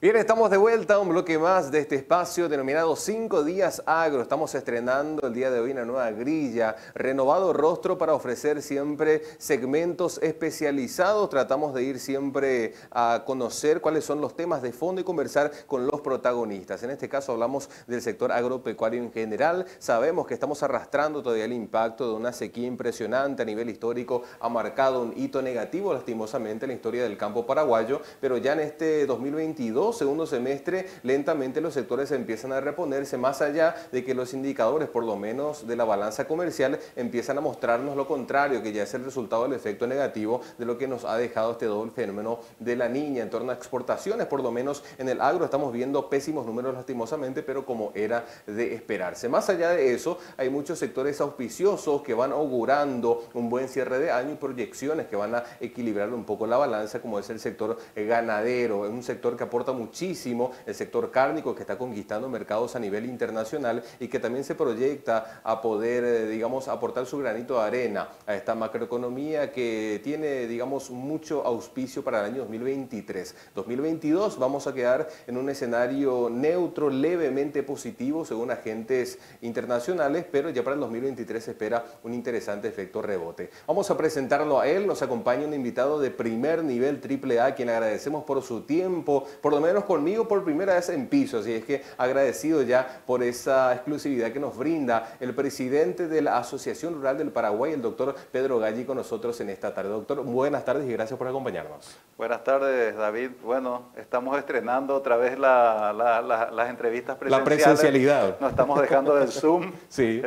Bien, estamos de vuelta a un bloque más de este espacio denominado 5 Días Agro. Estamos estrenando el día de hoy una nueva grilla, renovado rostro para ofrecer siempre segmentos especializados. Tratamos de ir siempre a conocer cuáles son los temas de fondo y conversar con los protagonistas. En este caso hablamos del sector agropecuario en general. Sabemos que estamos arrastrando todavía el impacto de una sequía impresionante a nivel histórico. Ha marcado un hito negativo lastimosamente en la historia del campo paraguayo, pero ya en este 2022, segundo semestre, lentamente los sectores empiezan a reponerse, más allá de que los indicadores, por lo menos de la balanza comercial, empiezan a mostrarnos lo contrario, que ya es el resultado del efecto negativo de lo que nos ha dejado este doble fenómeno de la niña en torno a exportaciones. Por lo menos en el agro estamos viendo pésimos números lastimosamente, pero como era de esperarse. Más allá de eso, hay muchos sectores auspiciosos que van augurando un buen cierre de año y proyecciones que van a equilibrar un poco la balanza, como es el sector ganadero. Es un sector que aporta muchísimo, el sector cárnico, que está conquistando mercados a nivel internacional y que también se proyecta a poder, digamos, aportar su granito de arena a esta macroeconomía que tiene, digamos, mucho auspicio para el año 2023. 2022 vamos a quedar en un escenario neutro, levemente positivo según agentes internacionales, pero ya para el 2023 se espera un interesante efecto rebote. Vamos a presentarlo a él, nos acompaña un invitado de primer nivel AAA, quien agradecemos por su tiempo, por lo menos conmigo por primera vez en piso, así es que agradecido ya por esa exclusividad que nos brinda el presidente de la Asociación Rural del Paraguay, el doctor Pedro Galli, con nosotros en esta tarde. Doctor, buenas tardes y gracias por acompañarnos. Buenas tardes, David. Bueno, estamos estrenando otra vez las entrevistas presenciales. La presencialidad. Nos estamos dejando del Zoom. Sí.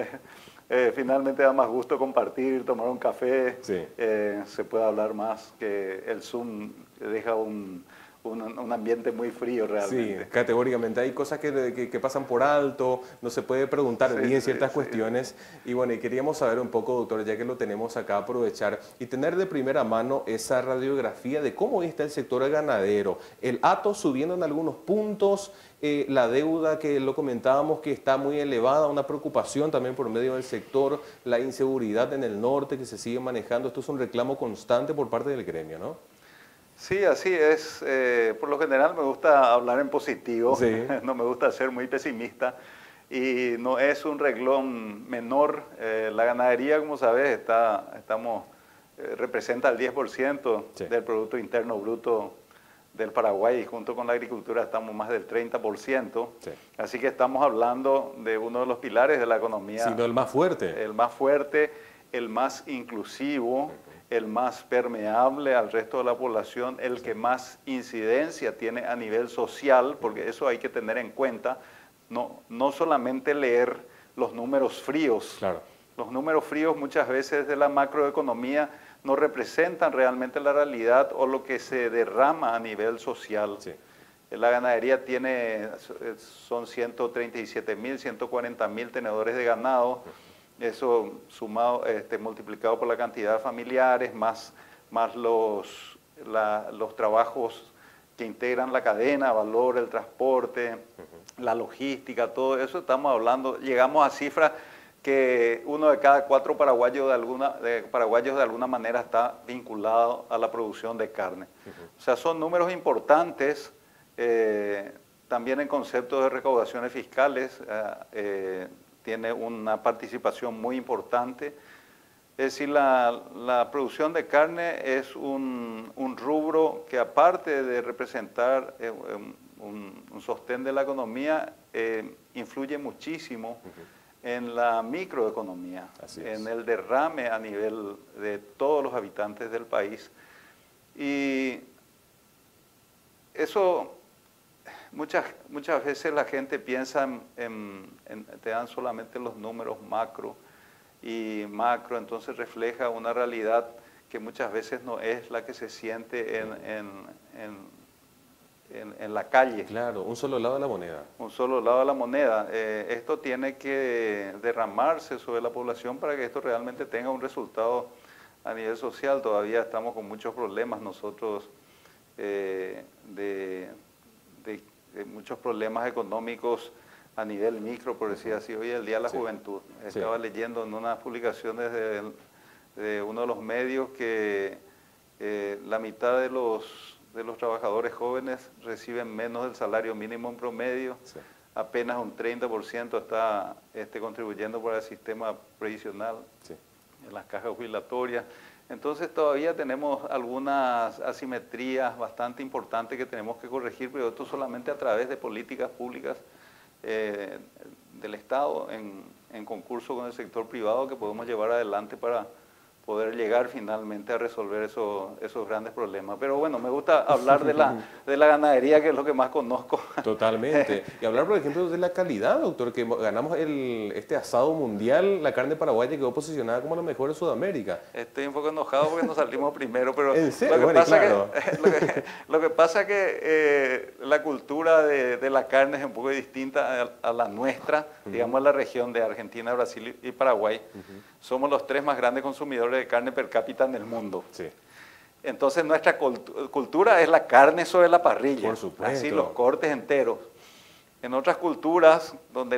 Finalmente da más gusto compartir, tomar un café, Sí. Se puede hablar más, que el Zoom deja un ambiente muy frío realmente. Sí, categóricamente. Hay cosas que pasan por alto, no se puede preguntar bien ciertas cuestiones. Y bueno, y queríamos saber un poco, doctor, ya que lo tenemos acá, aprovechar y tener de primera mano esa radiografía de cómo está el sector ganadero. El hato subiendo en algunos puntos, la deuda que lo comentábamos que está muy elevada, una preocupación también por medio del sector, la inseguridad en el norte que se sigue manejando. Esto es un reclamo constante por parte del gremio, ¿no? Sí, así es. Por lo general me gusta hablar en positivo, Sí. No me gusta ser muy pesimista y no es un renglón menor. La ganadería, como sabes, representa el 10% Sí. del Producto Interno Bruto del Paraguay y junto con la agricultura estamos más del 30%. Sí. Así que estamos hablando de uno de los pilares de la economía. Sino el más fuerte. El más fuerte, el más inclusivo, el más permeable al resto de la población, el que más incidencia tiene a nivel social, porque eso hay que tener en cuenta, no solamente leer los números fríos. Claro. Los números fríos muchas veces de la macroeconomía no representan realmente la realidad o lo que se derrama a nivel social. Sí. La ganadería son 137.000, 140.000 tenedores de ganado. Eso sumado, multiplicado por la cantidad de familiares, más los trabajos que integran la cadena de valor, el transporte, la logística, todo eso estamos hablando, llegamos a cifras que uno de cada 4 paraguayos de alguna manera está vinculado a la producción de carne. O sea, son números importantes, también en conceptos de recaudaciones fiscales, tiene una participación muy importante. Es decir, la producción de carne es un rubro que, aparte de representar un sostén de la economía, influye muchísimo en la microeconomía, en el derrame a nivel de todos los habitantes del país. Y eso... Muchas veces la gente piensa te dan solamente los números macro, entonces refleja una realidad que muchas veces no es la que se siente en la calle. Claro, un solo lado de la moneda. Un solo lado de la moneda. Esto tiene que derramarse sobre la población para que esto realmente tenga un resultado a nivel social. Todavía estamos con muchos problemas nosotros de muchos problemas económicos a nivel micro, por decir así. Hoy es el Día de la Juventud. Estaba leyendo en unas publicaciones de uno de los medios que la mitad de de los trabajadores jóvenes reciben menos del salario mínimo en promedio. Sí. Apenas un 30% está contribuyendo para el sistema previsional, Sí. en las cajas jubilatorias. Entonces todavía tenemos algunas asimetrías bastante importantes que tenemos que corregir, pero esto solamente a través de políticas públicas del Estado en concurso con el sector privado que podemos llevar adelante para poder llegar finalmente a resolver esos grandes problemas. Pero bueno, me gusta hablar de la ganadería, que es lo que más conozco. Totalmente. Y hablar, por ejemplo, de la calidad, doctor, que ganamos este asado mundial, la carne paraguaya quedó posicionada como la mejor de Sudamérica. Estoy un poco enojado porque nos salimos primero, pero ¿En serio? lo que Bueno, pasa claro. lo que pasa que la cultura de la carne es un poco distinta a la nuestra, digamos, a la región de Argentina, Brasil y Paraguay. Somos los 3 más grandes consumidores de carne per cápita en el mundo. Sí. Entonces nuestra cultura es la carne sobre la parrilla, Por supuesto. así los cortes enteros. En otras culturas donde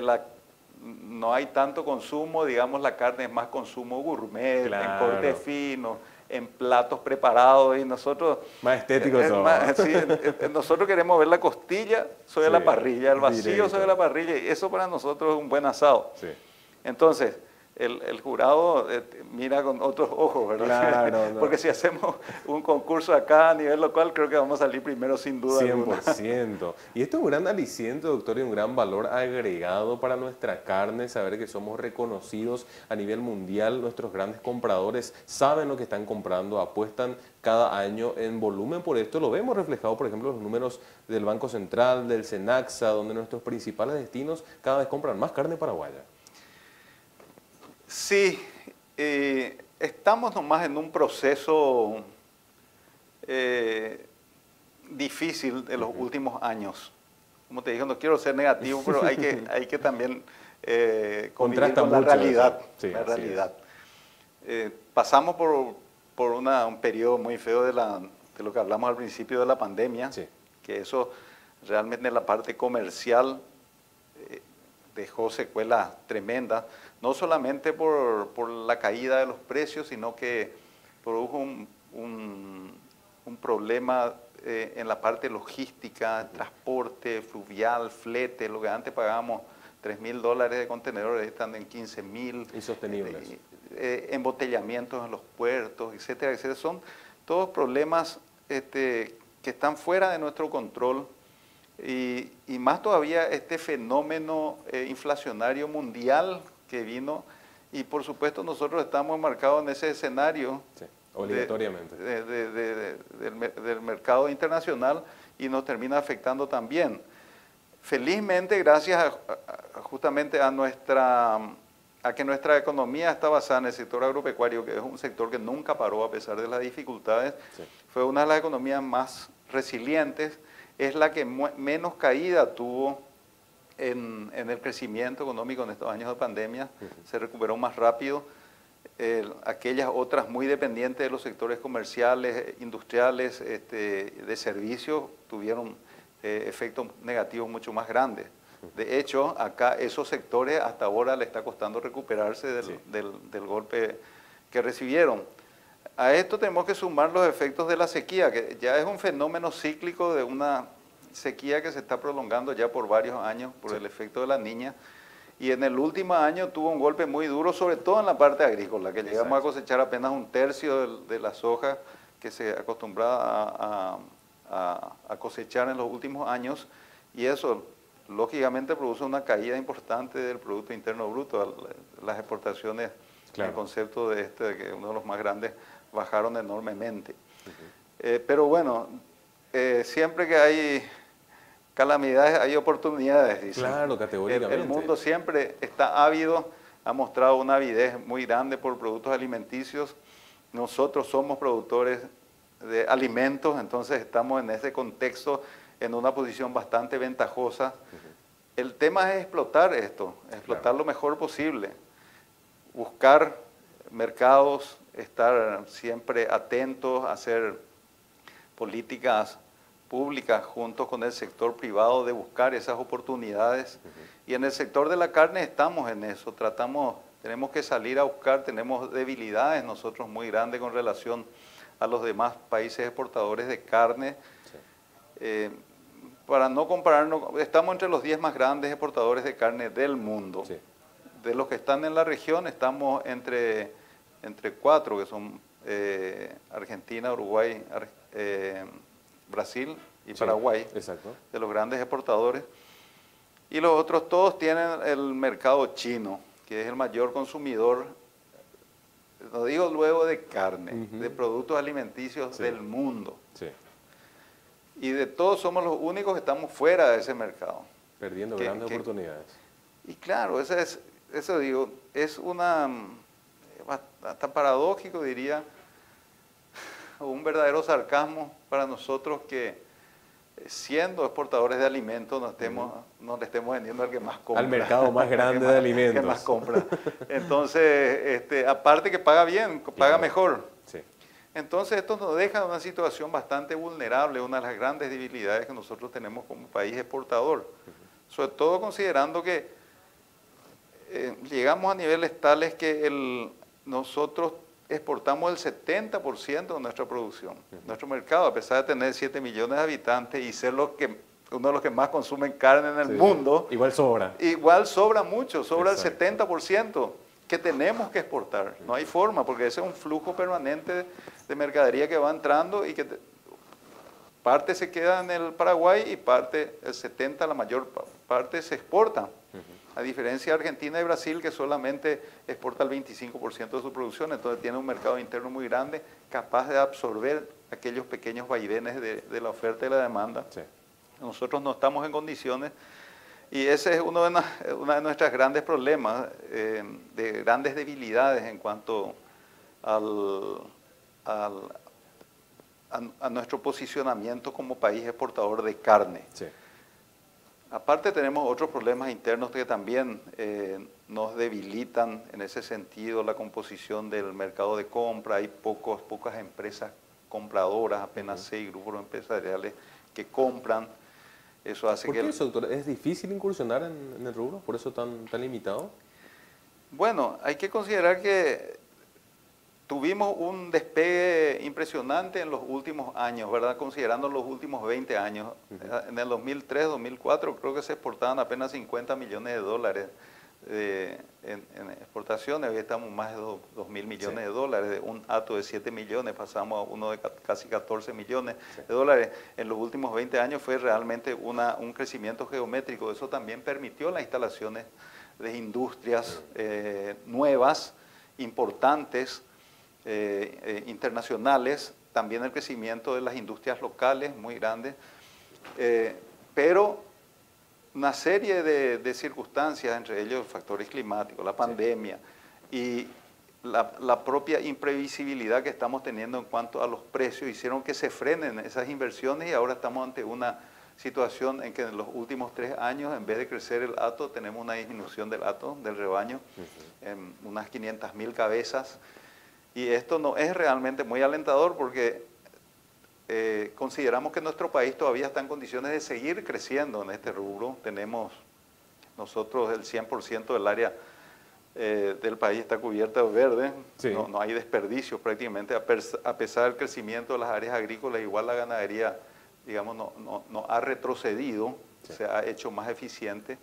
no hay tanto consumo, digamos, la carne es más consumo gourmet, Claro. en cortes finos, en platos preparados, y nosotros... Más estéticos son. Nosotros queremos ver la costilla sobre Sí, la parrilla, el vacío directo. sobre la parrilla, y eso para nosotros es un buen asado. Sí. Entonces, el jurado mira con otros ojos, ¿verdad? Claro, no. Porque si hacemos un concurso acá a nivel local, creo que vamos a salir primero sin duda alguna. 100%. Y esto es un gran aliciente, doctor, y un gran valor agregado para nuestra carne, saber que somos reconocidos a nivel mundial. Nuestros grandes compradores saben lo que están comprando, apuestan cada año en volumen. Por esto lo vemos reflejado, por ejemplo, en los números del Banco Central, del Senaxa, donde nuestros principales destinos cada vez compran más carne paraguaya. Sí, estamos nomás en un proceso difícil de los últimos años. Como te dije, no quiero ser negativo, pero hay que también convivir con la realidad. Sí, la realidad. Pasamos por un periodo muy feo de lo que hablamos al principio de la pandemia, Sí. que eso realmente en la parte comercial dejó secuelas tremendas, no solamente por la caída de los precios, sino que produjo un problema en la parte logística, transporte, fluvial, flete, lo que antes pagábamos $3.000 de contenedores, están en 15.000. Insostenibles. Embotellamientos en los puertos, etcétera, etcétera. Son todos problemas que están fuera de nuestro control. Y más todavía este fenómeno inflacionario mundial que vino, y por supuesto nosotros estamos enmarcados en ese escenario. Sí, obligatoriamente. Del mercado internacional, y nos termina afectando también. Felizmente, gracias justamente a que nuestra economía está basada en el sector agropecuario, que es un sector que nunca paró a pesar de las dificultades, Sí. fue una de las economías más resilientes, es la que menos caída tuvo en el crecimiento económico en estos años de pandemia, se recuperó más rápido. Aquellas otras muy dependientes de los sectores comerciales, industriales, de servicios, tuvieron efectos negativos mucho más grandes. De hecho, acá esos sectores hasta ahora le está costando recuperarse del golpe que recibieron. A esto tenemos que sumar los efectos de la sequía, que ya es un fenómeno cíclico de una sequía que se está prolongando ya por varios años por el efecto de la Niña. Y en el último año tuvo un golpe muy duro, sobre todo en la parte agrícola, que llegamos a cosechar apenas un tercio de la soja que se acostumbraba a cosechar en los últimos años, y eso lógicamente produce una caída importante del Producto Interno Bruto. Las exportaciones, Claro. en concepto de que uno de los más grandes, bajaron enormemente. Pero bueno, siempre que hay calamidades hay oportunidades, dicen. Claro, categóricamente. El mundo siempre está ávido, ha mostrado una avidez muy grande por productos alimenticios. Nosotros somos productores de alimentos, entonces estamos en ese contexto en una posición bastante ventajosa. El tema es explotar esto, explotar lo mejor posible, buscar mercados, estar siempre atentos, hacer políticas públicas junto con el sector privado de buscar esas oportunidades. Y en el sector de la carne estamos en eso, tenemos que salir a buscar, tenemos debilidades nosotros muy grandes con relación a los demás países exportadores de carne. Para no compararnos, estamos entre los 10 más grandes exportadores de carne del mundo. Sí. De los que están en la región, estamos entre 4, que son Argentina, Uruguay, Brasil y Paraguay, exacto, de los grandes exportadores. Y los otros todos tienen el mercado chino, que es el mayor consumidor, no digo luego de carne, de productos alimenticios del mundo. Sí. Y de todos somos los únicos que estamos fuera de ese mercado. Perdiendo grandes oportunidades. Y claro, eso digo, es hasta paradójico, diría, un verdadero sarcasmo para nosotros que siendo exportadores de alimentos no le estemos vendiendo al que más compra. Al mercado más grande de alimentos. Que más compra. Entonces, aparte que paga bien, paga mejor. Sí. Entonces esto nos deja en una situación bastante vulnerable, una de las grandes debilidades que nosotros tenemos como país exportador. Sobre todo considerando que llegamos a niveles tales que nosotros exportamos el 70% de nuestra producción. Nuestro mercado, a pesar de tener 7 millones de habitantes y ser uno de los que más consumen carne en el mundo. Igual sobra. Igual sobra mucho, sobra el 70% que tenemos que exportar. No hay forma, porque ese es un flujo permanente de mercadería que va entrando y que parte se queda en el Paraguay y parte, el 70%, la mayor parte se exporta. A diferencia de Argentina y Brasil, que solamente exporta el 25% de su producción, entonces tiene un mercado interno muy grande, capaz de absorber aquellos pequeños vaivenes de la oferta y la demanda. Sí. Nosotros no estamos en condiciones, y ese es uno de nuestros grandes problemas, de grandes debilidades en cuanto a nuestro posicionamiento como país exportador de carne. Sí. Aparte tenemos otros problemas internos que también nos debilitan en ese sentido, la composición del mercado de compra. Hay pocas empresas compradoras, apenas 6 grupos empresariales que compran. Eso hace ¿Por qué eso, doctor? ¿Es difícil incursionar en el rubro? ¿Por eso tan limitado? Bueno, hay que considerar que tuvimos un despegue impresionante en los últimos años, ¿verdad? Considerando los últimos 20 años. En el 2003, 2004 creo que se exportaban apenas 50 millones de dólares en exportaciones. Hoy estamos más de 2.000 millones de dólares. De un hato de 7 millones pasamos a uno de casi 14 millones de dólares. En los últimos 20 años fue realmente un crecimiento geométrico. Eso también permitió las instalaciones de industrias nuevas, importantes, internacionales, también el crecimiento de las industrias locales muy grandes, pero una serie de circunstancias, entre ellos factores climáticos, la pandemia y la propia imprevisibilidad que estamos teniendo en cuanto a los precios, hicieron que se frenen esas inversiones y ahora estamos ante una situación en que en los últimos 3 años, en vez de crecer el hato, tenemos una disminución del hato, del rebaño, en unas 500.000 cabezas. Y esto no es realmente muy alentador porque consideramos que nuestro país todavía está en condiciones de seguir creciendo en este rubro. Tenemos nosotros el 100% del área del país está cubierta de verde, no hay desperdicios prácticamente, a pesar del crecimiento de las áreas agrícolas, igual la ganadería, digamos, no ha retrocedido, se ha hecho más eficiente.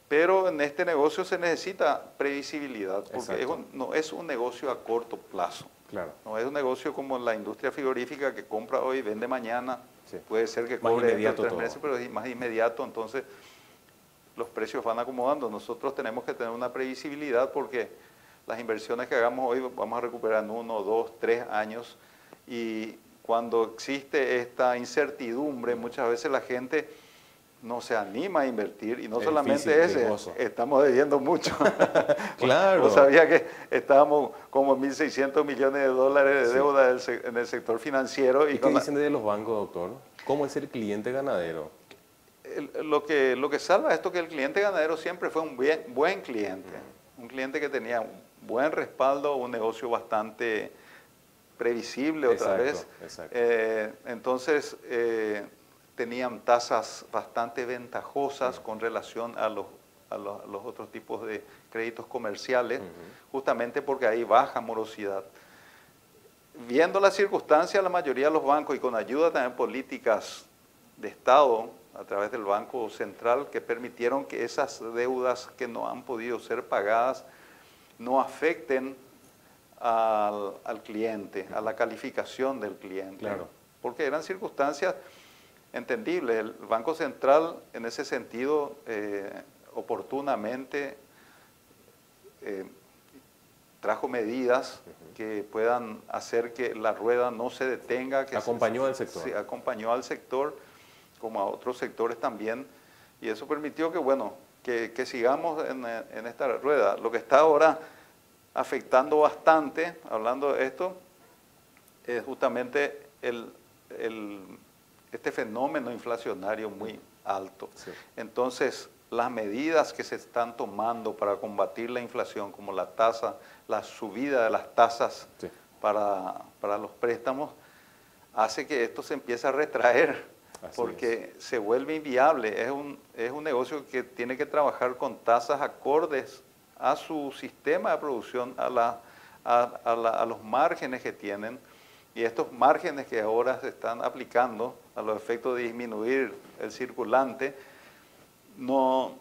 Pero en este negocio se necesita previsibilidad, porque no es un negocio a corto plazo. Claro. No es un negocio como la industria frigorífica que compra hoy, vende mañana. Puede ser que cobre dentro de 3 meses, pero es más inmediato, entonces los precios van acomodando. Nosotros tenemos que tener una previsibilidad porque las inversiones que hagamos hoy vamos a recuperar en 1, 2, 3 años. Y cuando existe esta incertidumbre, muchas veces la gente no se anima a invertir, y no solamente ese, estamos debiendo mucho. Claro. Vos sabías que estábamos como 1.600 millones de dólares de deuda en el sector financiero. ¿Y qué dicen de los bancos, doctor? ¿Cómo es el cliente ganadero? Lo que salva esto es que el cliente ganadero siempre fue un buen cliente, un cliente que tenía un buen respaldo, un negocio bastante previsible otra vez. Exacto. Entonces, tenían tasas bastante ventajosas con relación a los otros tipos de créditos comerciales, justamente porque hay baja morosidad. viendo las circunstancias, la mayoría de los bancos y con ayuda también políticas de Estado a través del Banco Central que permitieron que esas deudas que no han podido ser pagadas no afecten al cliente, a la calificación del cliente. Claro. Porque eran circunstancias entendibles. El Banco Central en ese sentido oportunamente trajo medidas que puedan hacer que la rueda no se detenga. Que acompañó al sector. Sí, acompañó al sector, como a otros sectores también, y eso permitió que, bueno, que sigamos en esta rueda. Lo que está ahora afectando bastante, hablando de esto, es justamente este fenómeno inflacionario muy alto. Sí. Entonces, las medidas que se están tomando para combatir la inflación, como la tasa, la subida de las tasas sí. para los préstamos, hace que esto se empiece a retraer, así porque se vuelve inviable. Es un negocio que tiene que trabajar con tasas acordes a su sistema de producción, a los márgenes que tienen, y estos márgenes que ahora se están aplicando a los efectos de disminuir el circulante, no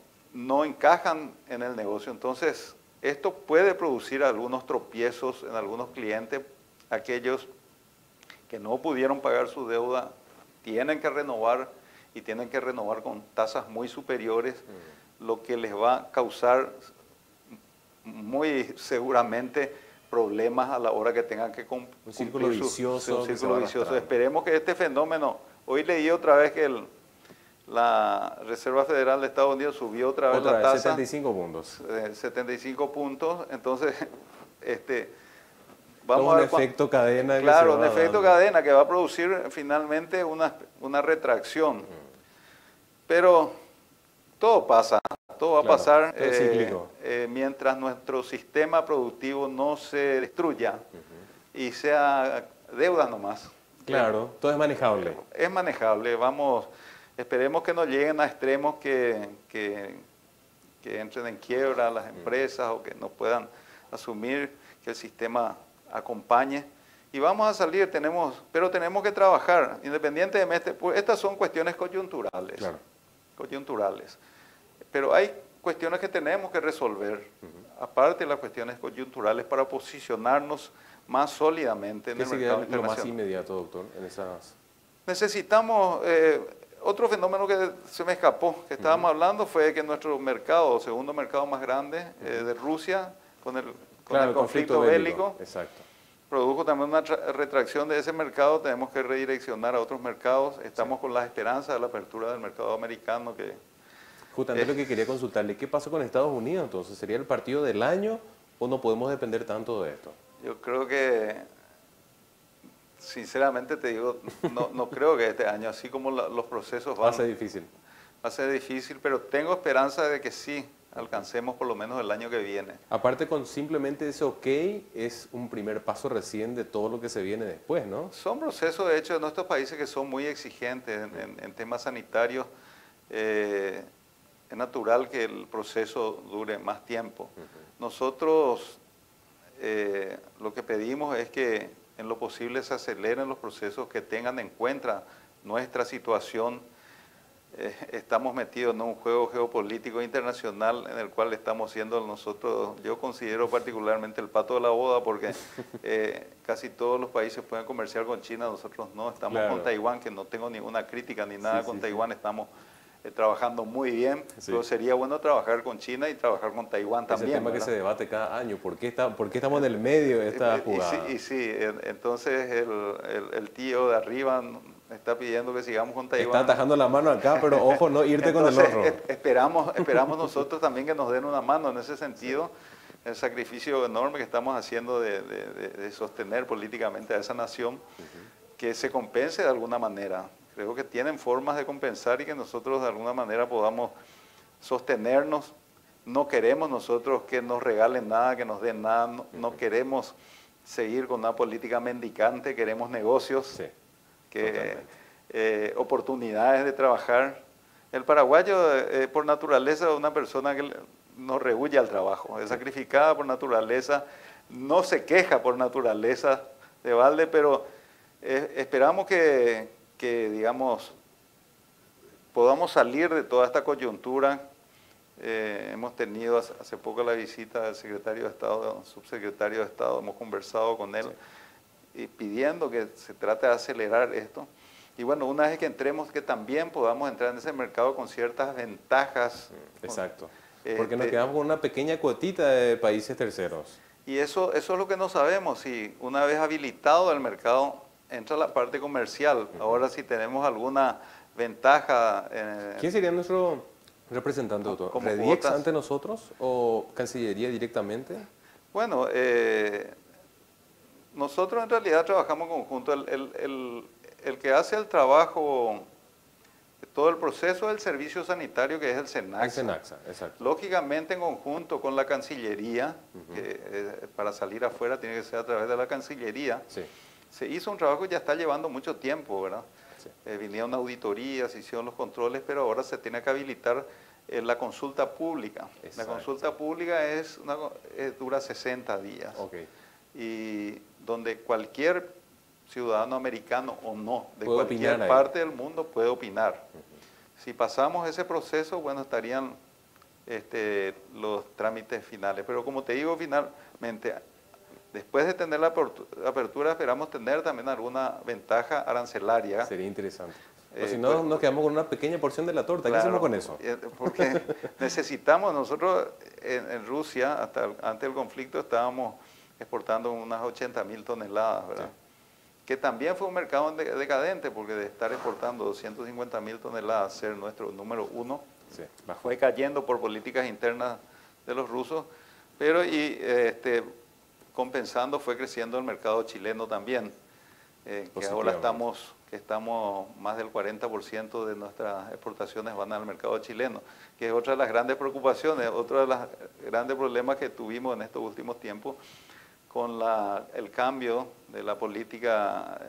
encajan en el negocio. Entonces, esto puede producir algunos tropiezos en algunos clientes. Aquellos que no pudieron pagar su deuda tienen que renovar, y tienen que renovar con tasas muy superiores, lo que les va a causar muy seguramente problemas a la hora que tengan que cumplir un círculo vicioso. Un círculo vicioso. Esperemos que este fenómeno, hoy leí otra vez que la Reserva Federal de Estados Unidos subió otra vez la tasa. 75 puntos. 75 puntos, entonces vamos a ver un efecto cadena. Claro, un efecto cadena que va a producir finalmente una retracción. Pero todo pasa, todo va a pasar mientras nuestro sistema productivo no se destruya y sea deuda nomás. Claro, todo es manejable. Es manejable, esperemos que no lleguen a extremos que entren en quiebra las empresas o que no puedan asumir, que el sistema acompañe. Y vamos a salir, pero tenemos que trabajar, independientemente, pues estas son cuestiones coyunturales. Claro. Coyunturales. Pero hay cuestiones que tenemos que resolver, aparte de las cuestiones coyunturales, para posicionarnos más sólidamente en el mercado internacional. ¿Qué sería lo más inmediato, doctor, en esas? Necesitamos, otro fenómeno que se me escapó, que estábamos hablando, fue que nuestro mercado, segundo mercado más grande de Rusia, con el conflicto bélico, exacto, produjo también una retracción de ese mercado. Tenemos que redireccionar a otros mercados. Estamos con la esperanza de la apertura del mercado americano. Justamente lo que quería consultarle, ¿qué pasó con Estados Unidos entonces? ¿Sería el partido del año o no podemos depender tanto de esto? Yo creo que, sinceramente te digo, no creo que este año, así como los procesos van... Va a ser difícil. Va a ser difícil, pero tengo esperanza de que sí alcancemos por lo menos el año que viene. Aparte, con simplemente ese ok, es un primer paso recién de todo lo que se viene después, ¿no? Son procesos, de hecho, de nuestros países que son muy exigentes en temas sanitarios. Es natural que el proceso dure más tiempo. Nosotros lo que pedimos es que en lo posible se aceleren los procesos, que tengan en cuenta nuestra situación. Estamos metidos en un juego geopolítico internacional en el cual estamos siendo nosotros, yo considero particularmente el pato de la boda, porque casi todos los países pueden comerciar con China, nosotros no. Estamos con Taiwán, que no tengo ninguna crítica ni nada con Taiwán, estamos trabajando muy bien, pero sería bueno trabajar con China y trabajar con Taiwán también. Es el tema que se debate cada año, ¿por qué estamos en el medio de esta jugada? Entonces el tío de arriba está pidiendo que sigamos con Taiwán. Está atajando la mano acá, pero ojo, no irte con el otro. Esperamos nosotros también que nos den una mano en ese sentido. El sacrificio enorme que estamos haciendo de sostener políticamente a esa nación, que se compense de alguna manera. Creo que tienen formas de compensar y que nosotros de alguna manera podamos sostenernos. No queremos nosotros que nos regalen nada, que nos den nada. No queremos seguir con una política mendicante, queremos negocios, oportunidades de trabajar. El paraguayo, por naturaleza, es una persona que no rehuye al trabajo, es sacrificada por naturaleza, no se queja por naturaleza de balde, pero esperamos digamos, podamos salir de toda esta coyuntura. Hemos tenido hace poco la visita del secretario de Estado, del subsecretario de Estado, hemos conversado con él y pidiendo que se trate de acelerar esto. Y bueno, una vez que entremos, que también podamos entrar en ese mercado con ciertas ventajas. Exacto. Porque nos quedamos con una pequeña cuotita de países terceros. Y eso es lo que no sabemos, si una vez habilitado el mercado entra la parte comercial. Ahora si tenemos alguna ventaja. ¿Quién sería nuestro representante, doctor? ¿Rediex ante nosotros o Cancillería directamente? Bueno, nosotros en realidad trabajamos en conjunto. El que hace el trabajo, todo el proceso del servicio sanitario, que es el SENACSA. El SENACSA, exacto. Lógicamente en conjunto con la Cancillería, que para salir afuera tiene que ser a través de la Cancillería. Sí. Se hizo un trabajo que ya está llevando mucho tiempo, ¿verdad? Sí. Vinieron auditorías, se hicieron los controles, pero ahora se tiene que habilitar la consulta pública. Exacto. La consulta pública dura 60 días. Okay. Y donde cualquier ciudadano americano o no, de puede cualquier parte del mundo puede opinar. Si pasamos ese proceso, bueno, estarían los trámites finales. Pero como te digo, finalmente, después de tener la apertura, esperamos tener también alguna ventaja arancelaria. Sería interesante. O si no, nos quedamos con una pequeña porción de la torta. Claro, ¿qué hacemos con eso? Porque necesitamos, nosotros en Rusia, hasta antes del conflicto, estábamos exportando unas 80.000 toneladas, ¿verdad? Sí. Que también fue un mercado decadente, porque de estar exportando 250.000 toneladas, ser nuestro número uno, sí, fue cayendo por políticas internas de los rusos, pero compensando fue creciendo el mercado chileno también, que ahora estamos más del 40% de nuestras exportaciones van al mercado chileno, que es otra de las grandes preocupaciones, otro de los grandes problemas que tuvimos en estos últimos tiempos, con el cambio de la política,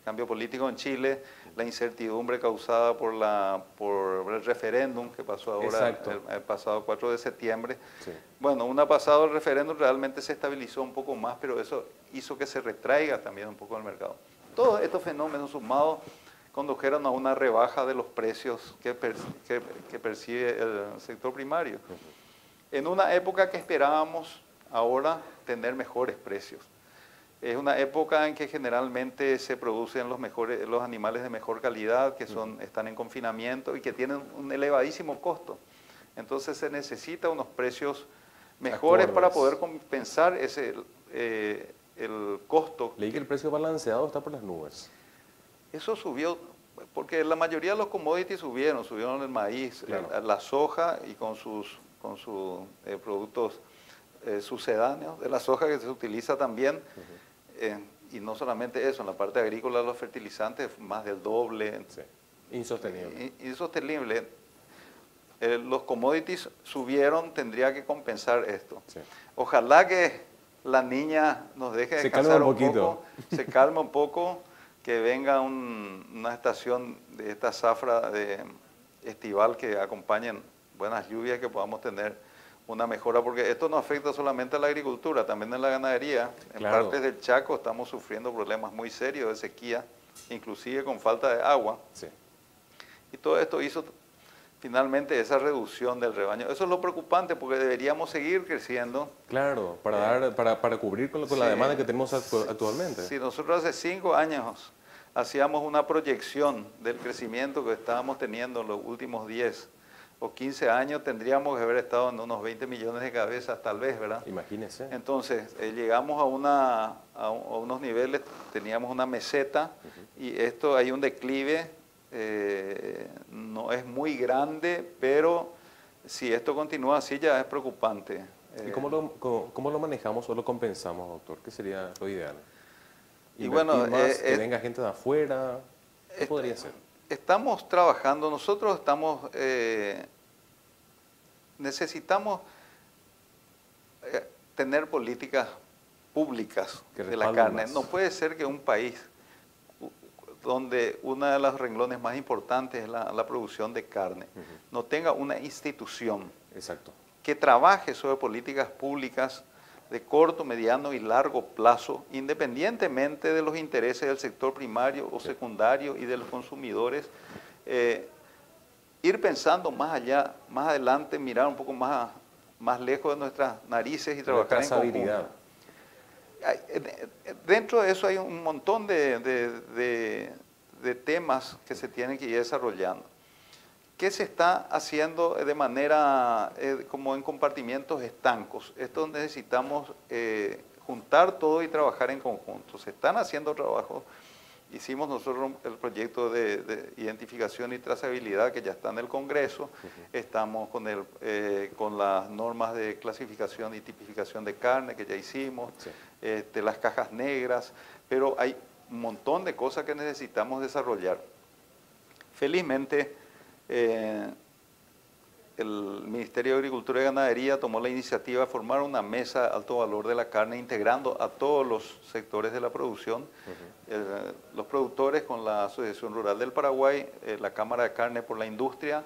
cambio político en Chile, la incertidumbre causada por el referéndum que pasó ahora el pasado 4 de septiembre. Sí. Bueno, una pasado el referéndum realmente se estabilizó un poco más, pero eso hizo que se retraiga también un poco el mercado. Todos estos fenómenos sumados condujeron a una rebaja de los precios que percibe el sector primario. En una época que esperábamos ahora tener mejores precios. Es una época en que generalmente se producen los animales de mejor calidad, que están en confinamiento y que tienen un elevadísimo costo. Entonces se necesita unos precios mejores para poder compensar el costo. Leí que el precio balanceado está por las nubes. Eso subió, porque la mayoría de los commodities subieron el maíz, claro, la soja y con sus productos sucedáneos de la soja que se utiliza también, y no solamente eso, en la parte agrícola los fertilizantes más del doble. Sí. Insostenible. Insostenible. Los commodities subieron, tendría que compensar esto. Sí. Ojalá que la niña nos deje descansar un poco, se calme un poco, que venga una estación de esta zafra estival que acompañen buenas lluvias, que podamos tener una mejora, porque esto no afecta solamente a la agricultura, también en la ganadería. En partes del Chaco estamos sufriendo problemas muy serios de sequía, inclusive con falta de agua. Sí. Y todo esto hizo finalmente esa reducción del rebaño. Eso es lo preocupante, porque deberíamos seguir creciendo. Claro, para cubrir con la demanda que tenemos actualmente. Sí, nosotros hace 5 años hacíamos una proyección del crecimiento que estábamos teniendo en los últimos 10 o 15 años, tendríamos que haber estado en unos 20 millones de cabezas, tal vez, ¿verdad? Imagínese. Entonces, llegamos a unos niveles, teníamos una meseta, y hay un declive, no es muy grande, pero si esto continúa así ya es preocupante. ¿Y cómo lo manejamos o lo compensamos, doctor? ¿Qué sería lo ideal? Y bueno, que venga gente de afuera, ¿qué podría ser? Estamos trabajando, nosotros necesitamos tener políticas públicas de la carne. No puede ser que un país donde uno de los renglones más importantes es la producción de carne, no tenga una institución que trabaje sobre políticas públicas de corto, mediano y largo plazo, independientemente de los intereses del sector primario o secundario y de los consumidores, ir pensando más allá, más adelante, mirar un poco más lejos de nuestras narices y trabajar en conjunto. Dentro de eso hay un montón de temas que se tienen que ir desarrollando. ¿Qué se está haciendo de manera como en compartimientos estancos? Esto necesitamos juntar todo y trabajar en conjunto. Se están haciendo trabajos. Hicimos nosotros el proyecto de identificación y trazabilidad que ya está en el Congreso. Estamos con las normas de clasificación y tipificación de carne que ya hicimos, las cajas negras, pero hay un montón de cosas que necesitamos desarrollar. Felizmente, el Ministerio de Agricultura y Ganadería tomó la iniciativa de formar una mesa de alto valor de la carne, integrando a todos los sectores de la producción, los productores con la Asociación Rural del Paraguay, la Cámara de Carne por la Industria,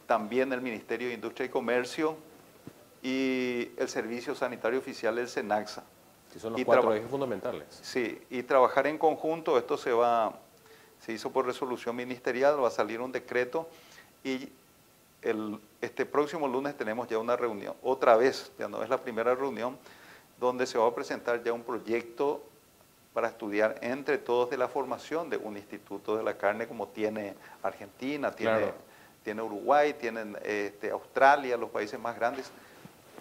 también el Ministerio de Industria y Comercio y el Servicio Sanitario Oficial del SENACSA. Que son los cuatro ejes fundamentales. Sí, y trabajar en conjunto, esto se hizo por resolución ministerial, va a salir un decreto y este próximo lunes tenemos ya una reunión, otra vez, ya no es la primera reunión, donde se va a presentar ya un proyecto para estudiar entre todos de la formación de un instituto de la carne como tiene Argentina, tiene Uruguay, tienen Australia, los países más grandes,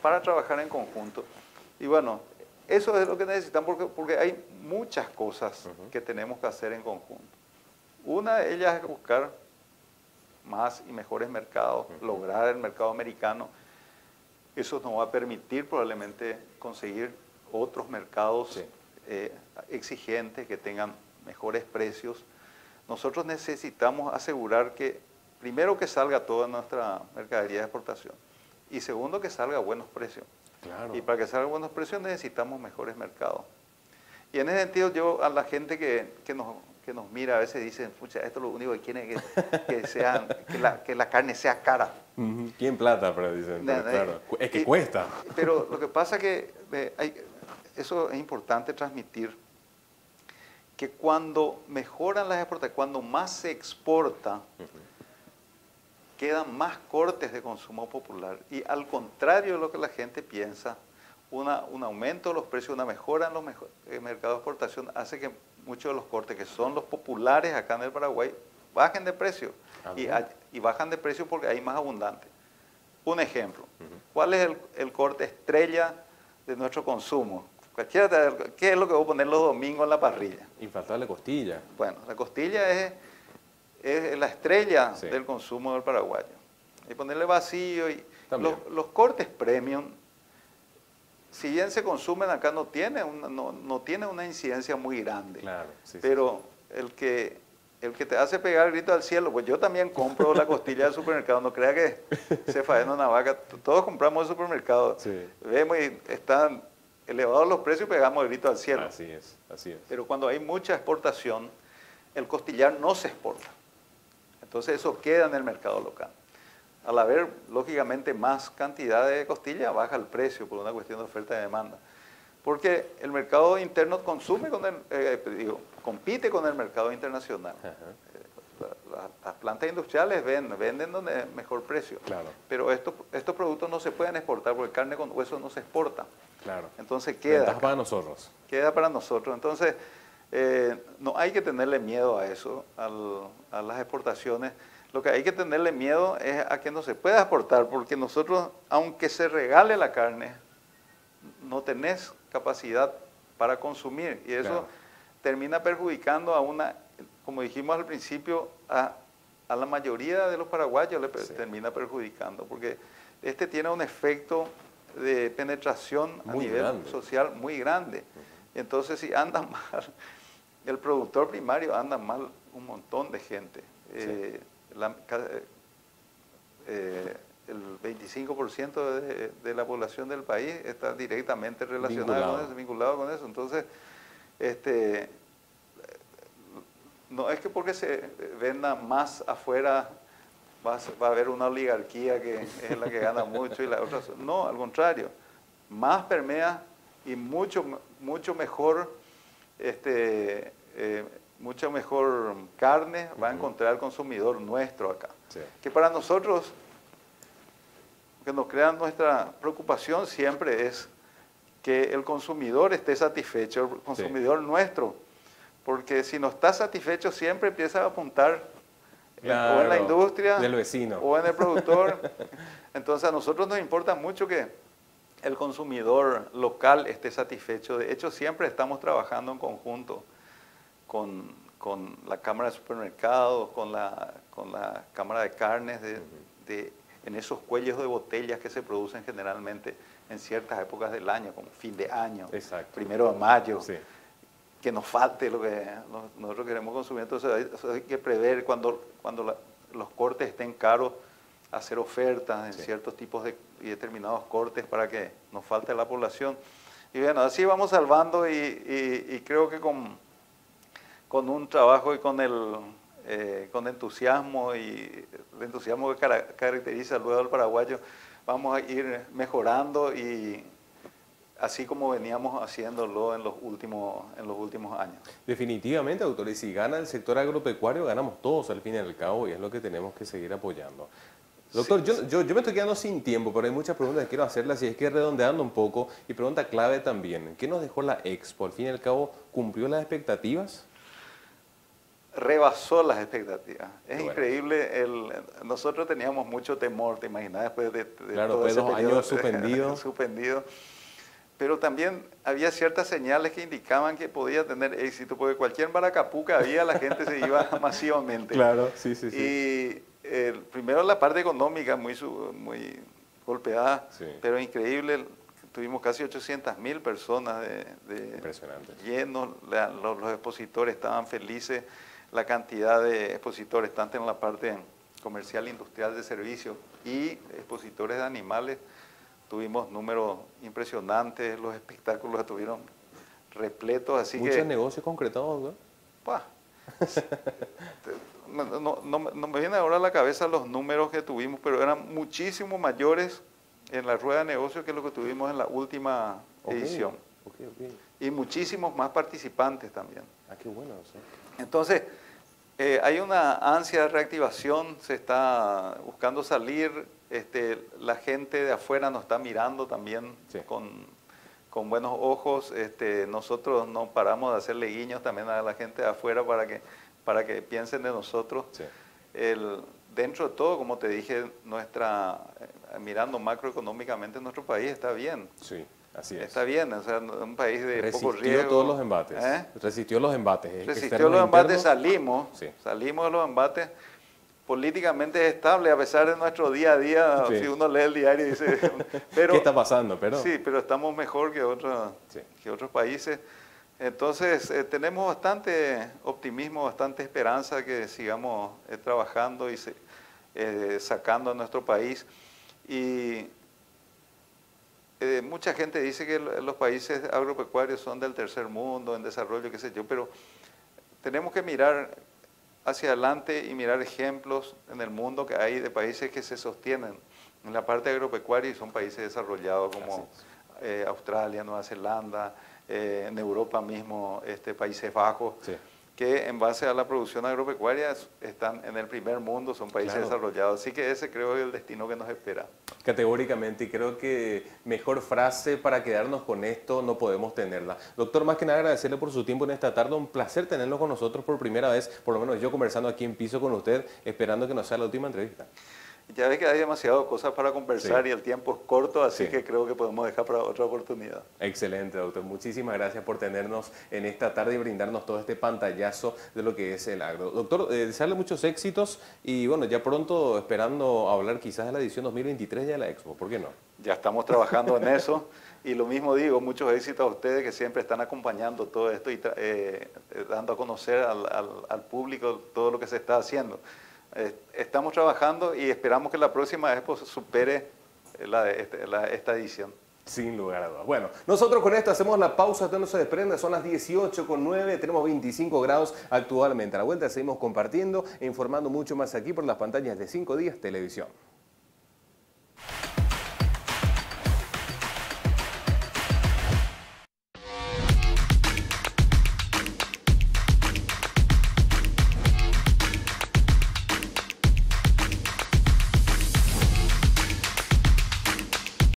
para trabajar en conjunto. Y bueno, eso es lo que necesitamos porque hay muchas cosas que tenemos que hacer en conjunto. Una de ellas es buscar más y mejores mercados, lograr el mercado americano. Eso nos va a permitir probablemente conseguir otros mercados exigentes que tengan mejores precios. Nosotros necesitamos asegurar que, primero, que salga toda nuestra mercadería de exportación y segundo, que salga a buenos precios. Claro. Y para que salga a buenos precios necesitamos mejores mercados. Y en ese sentido yo a la gente que nos mira a veces dicen, pucha, esto lo único que quieren es que la carne sea cara. ¿Quién plata? Pero dicen, claro. Es que cuesta. Pero lo que pasa es que eso es importante transmitir, que cuando mejoran las exportaciones, cuando más se exporta, quedan más cortes de consumo popular. Y al contrario de lo que la gente piensa, un aumento de los precios, una mejora en los mercados de exportación hace que muchos de los cortes, que son los populares acá en el Paraguay, bajen de precio. Y bajan de precio porque hay más abundante. Un ejemplo, ¿cuál es el corte estrella de nuestro consumo? ¿Qué es lo que voy a poner los domingos en la parrilla? Infaltable costilla. Bueno, la costilla es la estrella del consumo del paraguayo. Y ponerle vacío y los cortes premium, si bien se consumen acá, no tiene una incidencia muy grande. Claro, pero el que te hace pegar el grito al cielo, pues yo también compro la costilla del supermercado, no crea que se faena una vaca, todos compramos el supermercado, vemos y están elevados los precios y pegamos el grito al cielo. Así es. Pero cuando hay mucha exportación, el costillar no se exporta. Entonces eso queda en el mercado local. Al haber, lógicamente, más cantidad de costilla, baja el precio por una cuestión de oferta y demanda. Porque el mercado interno compite con el mercado internacional. Las plantas industriales venden donde es mejor precio. Claro. Pero estos productos no se pueden exportar porque carne con hueso no se exporta. Claro. Entonces queda para nosotros. Queda para nosotros. Entonces, no hay que tenerle miedo a eso, a las exportaciones. Lo que hay que tenerle miedo es a que no se pueda exportar, porque nosotros, aunque se regale la carne, no tenés capacidad para consumir. Y eso termina perjudicando como dijimos al principio, a la mayoría de los paraguayos le termina perjudicando, porque tiene un efecto de penetración a nivel social muy grande. Entonces, si anda mal el productor primario, anda mal un montón de gente. El 25% de la población del país está directamente relacionada vinculado con eso. Entonces, no es que porque se venda más afuera va a haber una oligarquía que es la que gana mucho y la otra. No, al contrario, más permea y mucho mejor, mucha mejor carne va a encontrar el consumidor nuestro acá. Sí. Que para nosotros, que nos crea nuestra preocupación siempre es que el consumidor esté satisfecho, el consumidor nuestro, porque si no está satisfecho siempre empieza a apuntar Claro, o en la industria del vecino o en el productor. Entonces a nosotros nos importa mucho que el consumidor local esté satisfecho. De hecho, siempre estamos trabajando en conjunto con la Cámara de Supermercados, con la Cámara de Carnes, en esos cuellos de botellas que se producen generalmente en ciertas épocas del año, como fin de año, Exacto. 1 de mayo, Sí. que nos falte lo que nosotros queremos consumir. Entonces hay que prever cuando los cortes estén caros, hacer ofertas en ciertos tipos y determinados cortes para que nos falte a la población. Y bueno, así vamos salvando y creo que con un trabajo y con entusiasmo y el entusiasmo que caracteriza luego al paraguayo, vamos a ir mejorando y así como veníamos haciéndolo en los últimos años. Definitivamente, doctor, y si gana el sector agropecuario, ganamos todos al fin y al cabo, y es lo que tenemos que seguir apoyando. Doctor, Sí, yo me estoy quedando sin tiempo, pero hay muchas preguntas que quiero hacerlas, y es que redondeando un poco, y pregunta clave también, ¿qué nos dejó la Expo? Al fin y al cabo, ¿cumplió las expectativas? Rebasó las expectativas. Es Bueno. Increíble. Nosotros teníamos mucho temor, te imaginas, después de Claro, todo después de ese 2 periodo años suspendidos. suspendido. Pero también había ciertas señales que indicaban que podía tener éxito, porque cualquier Maracapuca había, la gente se iba masivamente. Claro, sí. Y primero la parte económica muy golpeada, Sí. pero increíble. Tuvimos casi 800.000 personas Impresionante. llenos, los expositores estaban felices, la cantidad de expositores, tanto en la parte comercial, industrial, de servicios y expositores de animales. Tuvimos números impresionantes, los espectáculos estuvieron repletos, así ¿Muchos que... negocios concretados, doctor? ¡Pah! No me vienen ahora a la cabeza los números que tuvimos, pero eran muchísimo mayores en la rueda de negocios que lo que tuvimos en la última edición. Okay. Y muchísimos más participantes también. Ah, qué bueno eso. Entonces, hay una ansia de reactivación, se está buscando salir, la gente de afuera nos está mirando también con buenos ojos. Nosotros no paramos de hacerle guiños también a la gente de afuera para que piensen de nosotros. Sí. Dentro de todo, como te dije, mirando macroeconómicamente, nuestro país está bien. Sí, así es. Está bien, o sea, un país de poco riesgo. Resistió todos los embates. Resistió los embates. Resistió los embates, internos. salimos de los embates. Políticamente es estable, a pesar de nuestro día a día. Sí. Si uno lee el diario y dice... Pero, ¿qué está pasando? Sí, pero estamos mejor que otros países. Entonces, tenemos bastante optimismo, bastante esperanza que sigamos trabajando y sacando a nuestro país. Y mucha gente dice que los países agropecuarios son del tercer mundo, en desarrollo, qué sé yo, pero tenemos que mirar hacia adelante y mirar ejemplos en el mundo que hay de países que se sostienen en la parte agropecuaria y son países desarrollados como Australia, Nueva Zelanda, en Europa mismo, Países Bajos, que en base a la producción agropecuaria están en el primer mundo, son países desarrollados. Así que ese creo es el destino que nos espera. Categóricamente, y creo que mejor frase para quedarnos con esto no podemos tenerla. Doctor, más que nada agradecerle por su tiempo en esta tarde, un placer tenerlo con nosotros por primera vez, por lo menos yo conversando aquí en piso con usted, esperando que no sea la última entrevista. Ya ves que hay demasiadas cosas para conversar y el tiempo es corto, así que creo que podemos dejar para otra oportunidad. Excelente, doctor. Muchísimas gracias por tenernos en esta tarde y brindarnos todo este pantallazo de lo que es el agro. Doctor, desearle muchos éxitos y bueno, ya pronto esperando hablar quizás de la edición 2023 de la Expo, ¿por qué no? Ya estamos trabajando en eso y lo mismo digo, muchos éxitos a ustedes que siempre están acompañando todo esto y dando a conocer al público todo lo que se está haciendo. Estamos trabajando y esperamos que la próxima Expo supere esta edición. Sin lugar a dudas. Bueno, nosotros con esto hacemos la pausa, usted no se desprenda, son las 18:09, tenemos 25 grados actualmente. A la vuelta seguimos compartiendo e informando mucho más aquí por las pantallas de 5 Días Televisión.